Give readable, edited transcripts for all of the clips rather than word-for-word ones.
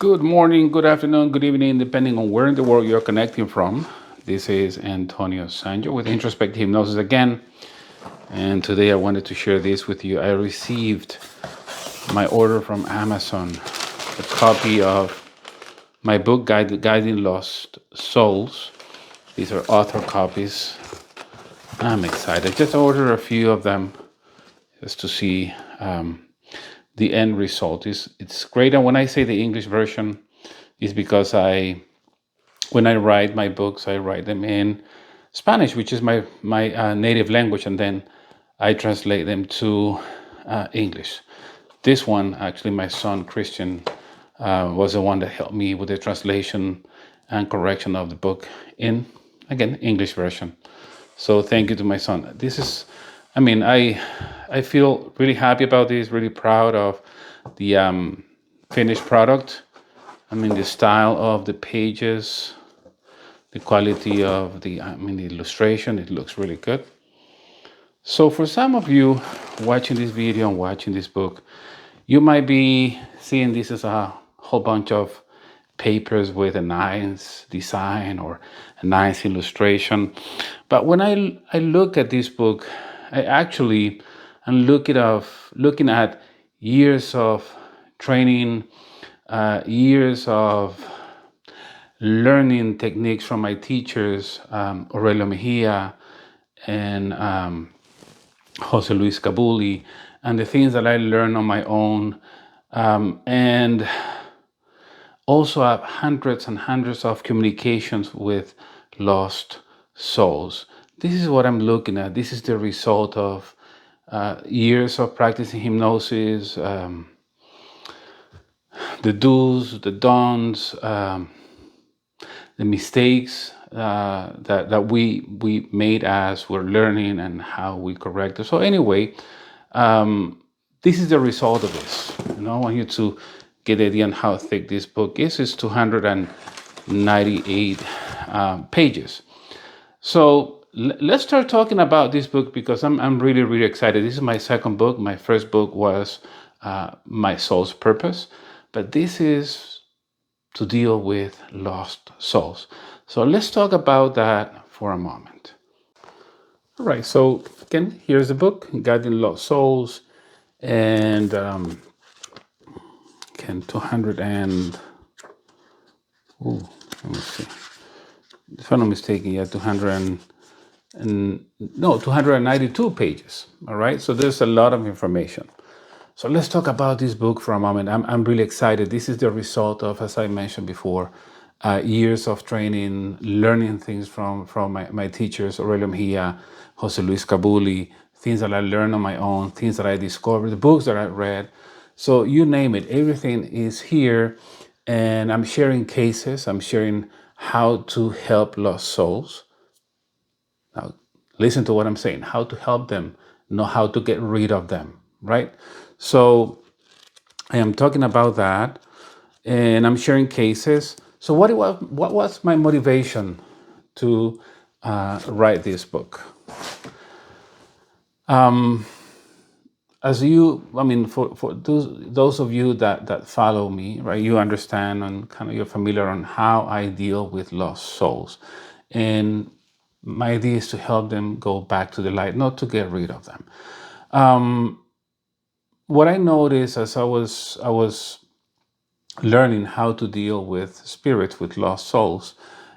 Good morning, good afternoon, good evening, depending on where in the world you're connecting from. This is Antonio Sangio with Introspective Hypnosis again. And today I wanted to share this with you. I received my order from Amazon, a copy of my book, Guiding Lost Souls. These are author copies. I'm excited. Just ordered a few of them just to see the end result. It's great. And when I say the English version, it's because when I write my books, I write them in Spanish, which is my native language, and then I translate them to English. This one, actually, my son Christian was the one that helped me with the translation and correction of the book in, again, English version. So thank you to my son. I feel really happy about this, really proud of the finished product. The style of the pages, the quality of the illustration, it looks really good. So for some of you watching this video and watching this book, you might be seeing this as a whole bunch of papers with a nice design or a nice illustration. But when I look at this book, I actually am looking at years of training, years of learning techniques from my teachers, Aurelio Mejia and Jose Luis Cabuli, and the things that I learned on my own. And also have hundreds and hundreds of communications with lost souls. This is what I'm looking at. This is the result of years of practicing hypnosis, the do's, the don'ts, the mistakes that we made as we're learning and how we correct it. So anyway, this is the result of this. I want you to get the idea on how thick this book is. It's 298 pages. So let's start talking about this book because I'm really, really excited. This is my second book. My first book was My Soul's Purpose, but this is to deal with lost souls. So let's talk about that for a moment. All right, so again, here's the book, Guiding Lost Souls, and again, 200 and, let me see, if I'm not mistaken, 292 pages, all right? So there's a lot of information. So let's talk about this book for a moment. I'm really excited. This is the result of, as I mentioned before, years of training, learning things from my teachers, Aurelio Mejia, Jose Luis Cabuli, things that I learned on my own, things that I discovered, the books that I read. So you name it, everything is here. And I'm sharing cases. I'm sharing how to help lost souls. Now, listen to what I'm saying, how to help them, not how to get rid of them, right? So I am talking about that, and I'm sharing cases. So what was my motivation to write this book? For those of you that follow me, right, you understand and kind of you're familiar on how I deal with lost souls. And my idea is to help them go back to the light, not to get rid of them. What I noticed as I was learning how to deal with spirits, with lost souls,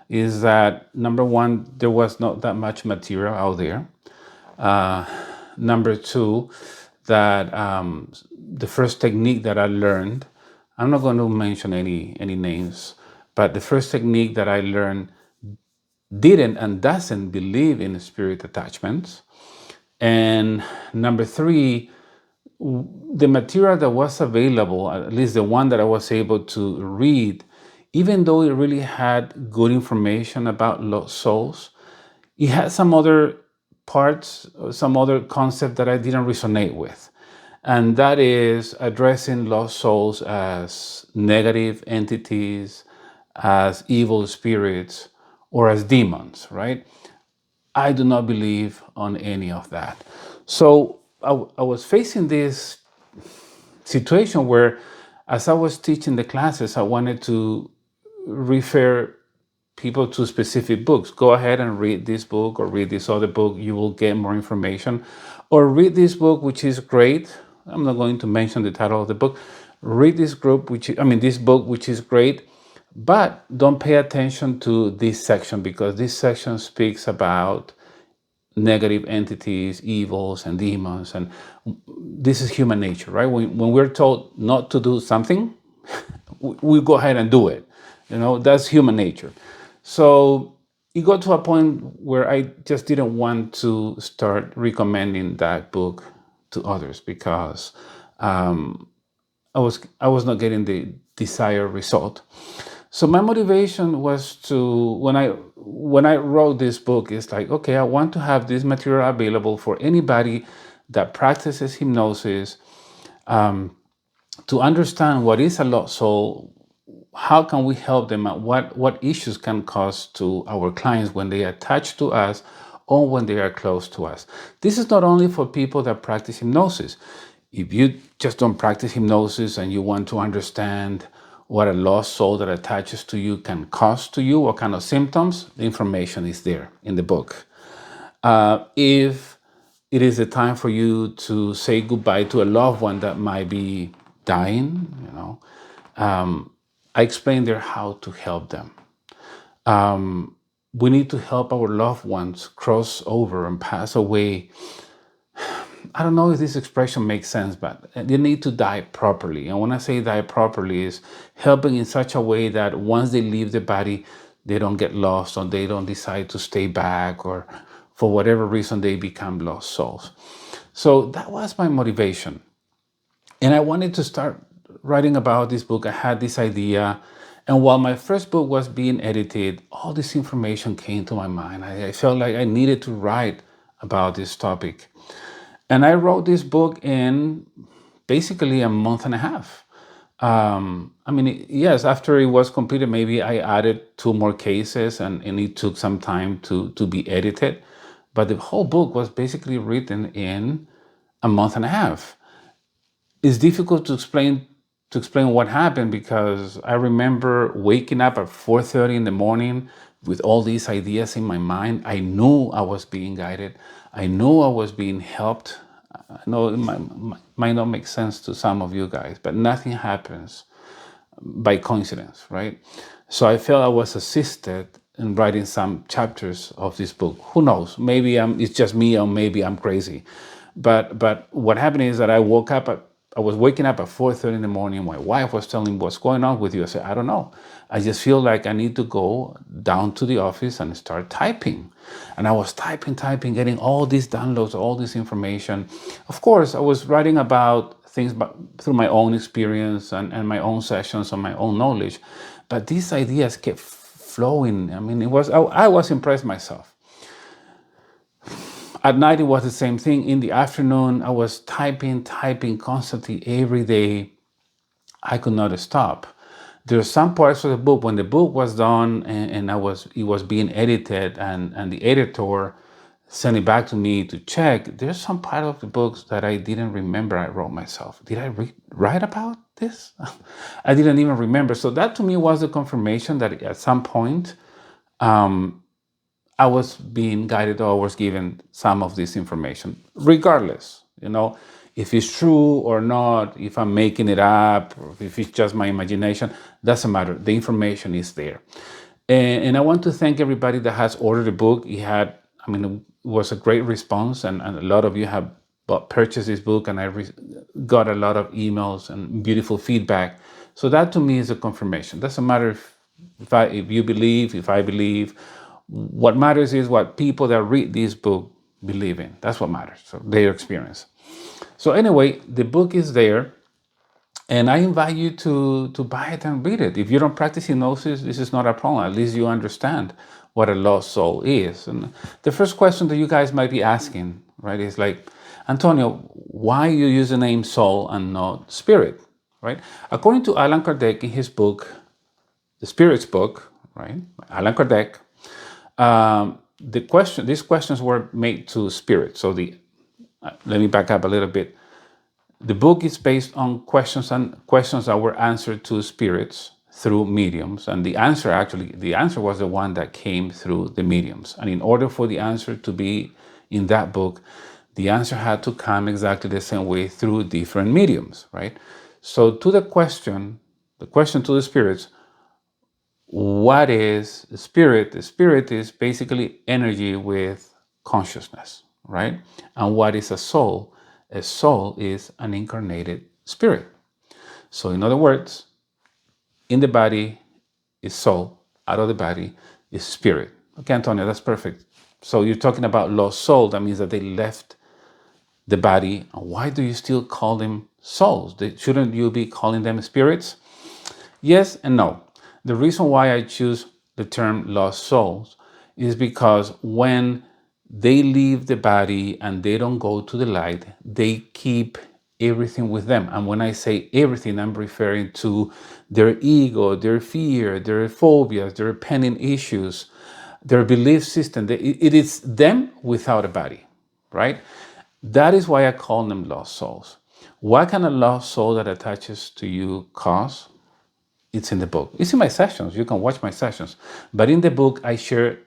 is that number one, there was not that much material out there. Number two, that the first technique that I learned, I'm not going to mention any names, but the first technique that I learned didn't and doesn't believe in spirit attachments. And number three, the material that was available, at least the one that I was able to read, even though it really had good information about lost souls, it had some other parts, some other concept that I didn't resonate with. And that is addressing lost souls as negative entities, as evil spirits, or as demons, right? I do not believe on any of that. So I was facing this situation where as I was teaching the classes, I wanted to refer people to specific books. Go ahead and read this book or read this other book. You will get more information. Or read this book, which is great. I'm not going to mention the title of the book. Read this book, which is great, but don't pay attention to this section because this section speaks about negative entities, evils, and demons. And this is human nature, right? When we're told not to do something, we go ahead and do it. That's human nature. So it got to a point where I just didn't want to start recommending that book to others because I was not getting the desired result. So my motivation was to when I wrote this book, it's like, okay, I want to have this material available for anybody that practices hypnosis, to understand what is a lost soul, how can we help them, and what issues can cause to our clients when they attach to us or when they are close to us. This is not only for people that practice hypnosis. If you just don't practice hypnosis and you want to understand what a lost soul that attaches to you can cause to you, what kind of symptoms, the information is there in the book. If it is a time for you to say goodbye to a loved one that might be dying, I explain there how to help them. We need to help our loved ones cross over and pass away. I don't know if this expression makes sense, but they need to die properly. And when I say die properly, is helping in such a way that once they leave the body, they don't get lost or they don't decide to stay back, or for whatever reason they become lost souls. So that was my motivation. And I wanted to start writing about this book. I had this idea. And while my first book was being edited, all this information came to my mind. I felt like I needed to write about this topic. And I wrote this book in basically a month and a half. Yes, after it was completed, maybe I added two more cases and it took some time to be edited. But the whole book was basically written in a month and a half. It's difficult to explain what happened because I remember waking up at 4:30 in the morning with all these ideas in my mind. I knew I was being guided. I knew I was being helped. I know it might not make sense to some of you guys, but nothing happens by coincidence, right? So I felt I was assisted in writing some chapters of this book. Who knows? Maybe it's just me, or maybe I'm crazy. But what happened is that I was waking up at 4:30 in the morning. My wife was telling me, "What's going on with you?" I said, "I don't know. I just feel like I need to go down to the office and start typing." And I was typing, getting all these downloads, all this information. Of course, I was writing about things through my own experience and my own sessions and my own knowledge. But these ideas kept flowing. I was impressed myself. At night, it was the same thing. In the afternoon, I was typing constantly every day. I could not stop. There are some parts of the book when the book was done and it was being edited and the editor sent it back to me to check. There's some part of the books that I didn't remember I wrote myself. Did I write about this? I didn't even remember. So that to me was the confirmation that at some point I was being guided or was given some of this information, regardless, if it's true or not, if I'm making it up, or if it's just my imagination, doesn't matter. The information is there. And I want to thank everybody that has ordered the book. It was a great response, and a lot of you have purchased this book, and I got a lot of emails and beautiful feedback. So that to me is a confirmation. Doesn't matter if you believe, if I believe. What matters is what people that read this book believe in. That's what matters. So their experience. So anyway, the book is there, and I invite you to buy it and read it. If you don't practice hypnosis, this is not a problem. At least you understand what a lost soul is. And the first question that you guys might be asking, right, is like, Antonio, why you use the name soul and not spirit, right? According to Allan Kardec in his book, The Spirit's Book, right, Allan Kardec, these questions were made to spirit. So let me back up a little bit. The book is based on questions that were answered to spirits through mediums, and the answer was the one that came through the mediums. And in order for the answer to be in that book, the answer had to come exactly the same way through different mediums, right? So to the question to the spirits, what is the spirit? The spirit is basically energy with consciousness, right? And what is a soul? A soul is an incarnated spirit. So, in other words, in the body is soul, out of the body is spirit. Okay, Antonio, that's perfect. So, you're talking about lost soul. That means that they left the body. Why do you still call them souls? Shouldn't you be calling them spirits? Yes and no. The reason why I choose the term lost souls is because when they leave the body and they don't go to the light, they keep everything with them. And when I say everything, I'm referring to their ego, their fear, their phobias, their pending issues, their belief system. It is them without a body, right? That is why I call them lost souls. What can a lost soul that attaches to you cause? It's in the book. It's in my sessions. You can watch my sessions. But in the book, I shared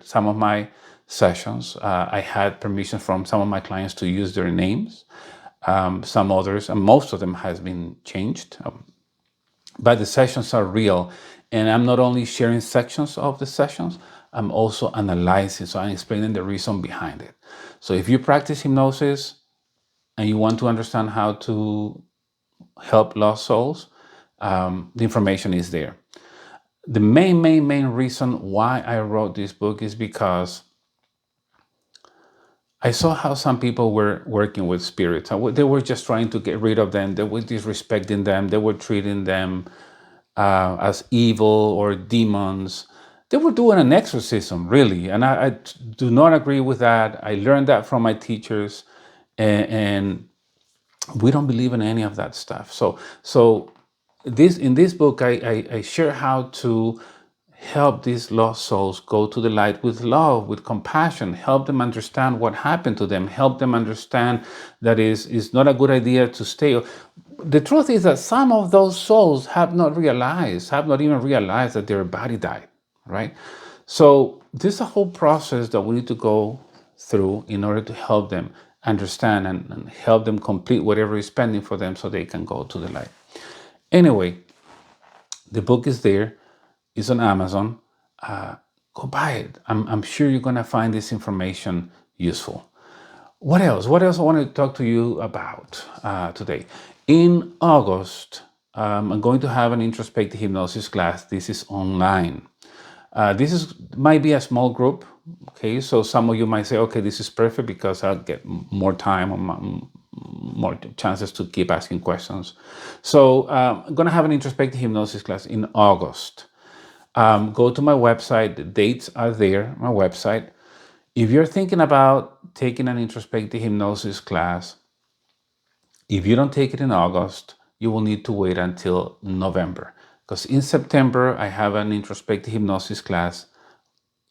some of my sessions. I had permission from some of my clients to use their names. Some others, and most of them has been changed. But the sessions are real, and I'm not only sharing sections of the sessions. I'm also analyzing. So I'm explaining the reason behind it. So if you practice hypnosis and you want to understand how to help lost souls, the information is there. The main reason why I wrote this book is because I saw how some people were working with spirits. They were just trying to get rid of them. They were disrespecting them. They were treating them as evil or demons. They were doing an exorcism, really. And I do not agree with that. I learned that from my teachers. And we don't believe in any of that stuff. So in this book, I share how to help these lost souls go to the light with love, with compassion, help them understand what happened to them, help them understand that it's not a good idea to stay. The truth is that some of those souls have not even realized that their body died, right? So this is a whole process that we need to go through in order to help them understand and help them complete whatever is pending for them so they can go to the light. Anyway, the book is there. It's on Amazon. Go buy it. I'm sure you're going to find this information useful. What else? What else I want to talk to you about today? In August, I'm going to have an introspective hypnosis class. This is online. Might be a small group. Okay, so some of you might say, okay, this is perfect because I'll get more time or more chances to keep asking questions. So I'm going to have an introspective hypnosis class in August. Go to my website. The dates are there, my website. If you're thinking about taking an introspective hypnosis class, if you don't take it in August, you will need to wait until November. Because in September, I have an introspective hypnosis class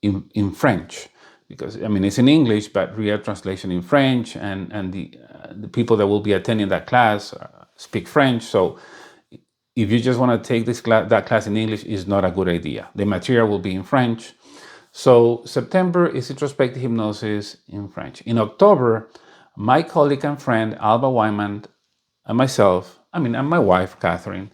in French. Because, I mean, it's in English, but real translation in French, and the people that will be attending that class speak French. So if you just want to take that class in English, is not a good idea. The material will be in French. So September is introspective hypnosis in French. In October, my colleague and friend Alba Wyman and myself, and my wife Catherine,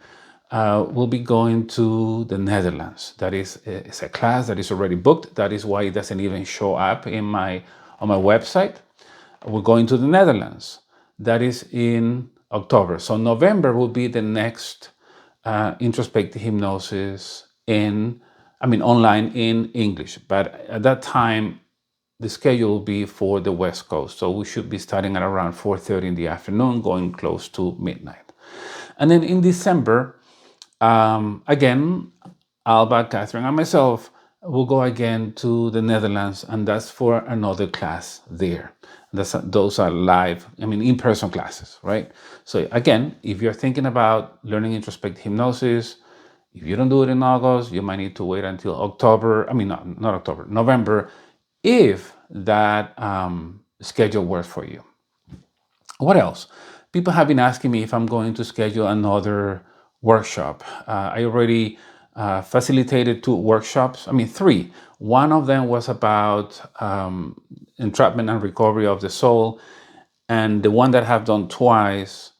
will be going to the Netherlands. That is, it's a class that is already booked. That is why it doesn't even show up on my website. We're going to the Netherlands. That is in October. So November will be the next introspective hypnosis online in English. But at that time, the schedule will be for the West Coast. So we should be starting at around 4:30 in the afternoon, going close to midnight. And then in December, again, Alba, Catherine, and myself will go again to the Netherlands, and that's for another class there. Those are live, in-person classes, right? So again, if you're thinking about learning introspective hypnosis, if you don't do it in August, you might need to wait until October. Not October, November, if that schedule works for you. What else? people have been asking me if I'm going to schedule another workshop. I already facilitated 2 workshops, I mean 3. One of them was about entrapment and recovery of the soul. And the one that I have done twice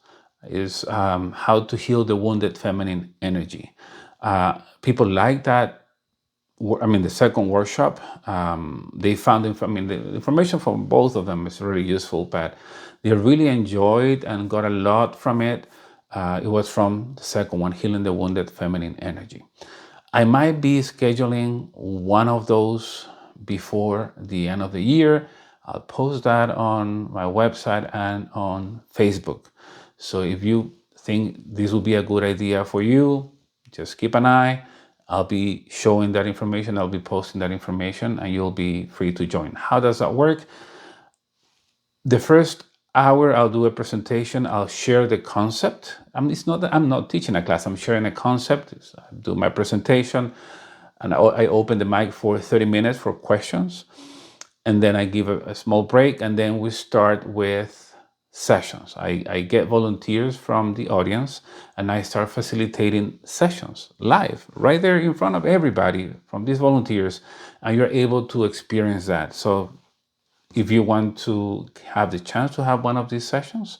is how to heal the wounded feminine energy. People like that. I mean, the second workshop, they found, the information from both of them is really useful, but they really enjoyed and got a lot from it. It was from the second one, Healing the Wounded Feminine Energy. I might be scheduling one of those before the end of the year. I'll post that on my website and on Facebook. So if you think this will be a good idea for you, just keep an eye. I'll be showing that information, I'll be posting that information, and you'll be free to join. How does that work? The first hour, I'll do a presentation. I'll share the concept. It's not that I'm not teaching a class, I'm sharing a concept. I do my presentation, and I open the mic for 30 minutes for questions. And then I give a small break, and then we start with sessions. I get volunteers from the audience, and I start facilitating sessions live, right there in front of everybody from these volunteers, and you're able to experience that. So if you want to have the chance to have one of these sessions,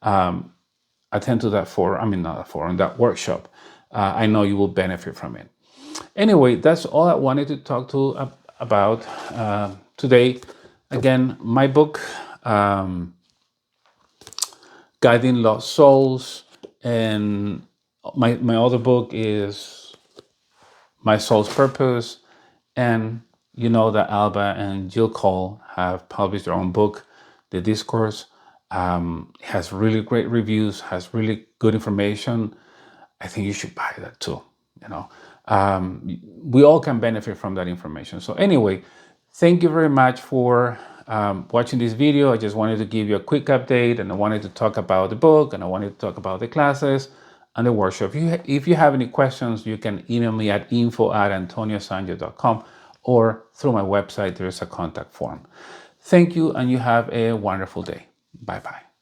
attend to that not a forum, that workshop. I know you will benefit from it. Anyway, that's all I wanted to talk about today. Again, my book, Guiding Lost Souls, and my other book is My Soul's Purpose. And you know that Alba and Jill Cole have published their own book, The Discourse. Has really great reviews, has really good information. I think you should buy that too. You know, we all can benefit from that information. So anyway, thank you very much for watching this video. I just wanted to give you a quick update, and I wanted to talk about the book, and I wanted to talk about the classes and the workshop. If you have any questions, you can email me at info@antoniosangio.com, or through my website, there is a contact form. Thank you, and you have a wonderful day. Bye-bye.